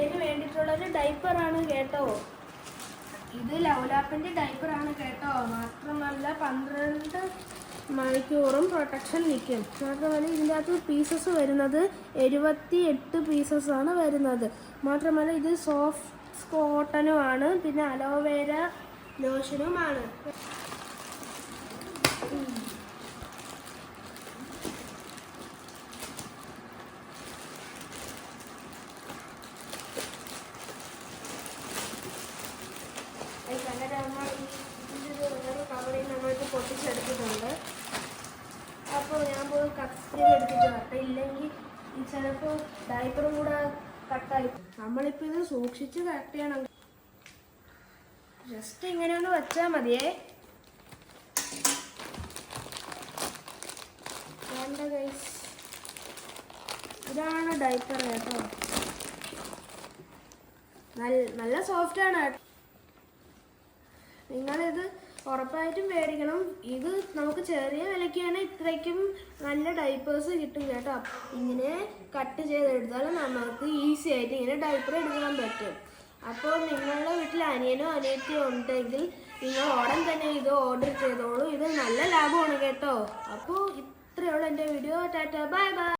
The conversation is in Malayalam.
അനിയന് വേണ്ടിയിട്ടുള്ളൊരു ഡൈപ്പറാണ് കേട്ടോ. ഇത് ലൗലാപ്പിൻ്റെ ഡൈപ്പറാണ് കേട്ടോ. മാത്രമല്ല 12 മണിക്കൂറും പ്രൊട്ടക്ഷൻ നിൽക്കും. മാത്രമല്ല ഇതിൻ്റെ അകത്ത് പീസസ് വരുന്നത് 78 പീസസാണ് വരുന്നത്. മാത്രമല്ല ഇത് സോഫ്റ്റ് കോട്ടനുമാണ്, പിന്നെ അലോവേര ലോഷനുമാണ്. കവറിൽ നമ്മൾക്ക് പൊട്ടിച്ചെടുത്തിട്ടുണ്ട്. അപ്പോൾ ഞാൻ പോയി കട്ട് എടുത്തിട്ട് വരട്ടെ, ഇല്ലെങ്കിൽ ചിലപ്പോൾ ഡൈപ്പറും കൂടെ കട്ടായി. നമ്മളിപ്പോൾ ഇത് സൂക്ഷിച്ച് കട്ട് ചെയ്യണം. ജസ്റ്റ് ഇങ്ങനെ ഒന്ന് വെച്ചാൽ മതിയേ. വേണ്ട ഗൈസ്, ഇതാണ് ഡൈപ്പർ കേട്ടോ. നല്ല സോഫ്റ്റാണ് കേട്ടോ. നിങ്ങളിത് ഉറപ്പായിട്ടും മേടിക്കണം. ഇത് നമുക്ക് ചെറിയ വിലയ്ക്കാണ് ഇത്രയ്ക്കും നല്ല ഡൈപ്പേഴ്സ് കിട്ടും കേട്ടോ. ഇങ്ങനെ കട്ട് ചെയ്തെടുത്താൽ നമുക്ക് ഈസി ആയിട്ട് ഇങ്ങനെ ഡൈപ്പർ എടുക്കാൻ പറ്റും. അപ്പോൾ നിങ്ങളുടെ വീട്ടിൽ അനിയനോ അനിയത്തിയോ ഉണ്ടെങ്കിൽ നിങ്ങൾ ഉടൻ തന്നെ ഇത് ഓർഡർ ചെയ്തോളൂ. ഇത് നല്ല ലാഭമാണ് കേട്ടോ. അപ്പോൾ ഇത്രയുള്ള എൻ്റെ വീഡിയോ. Tata, bye bye.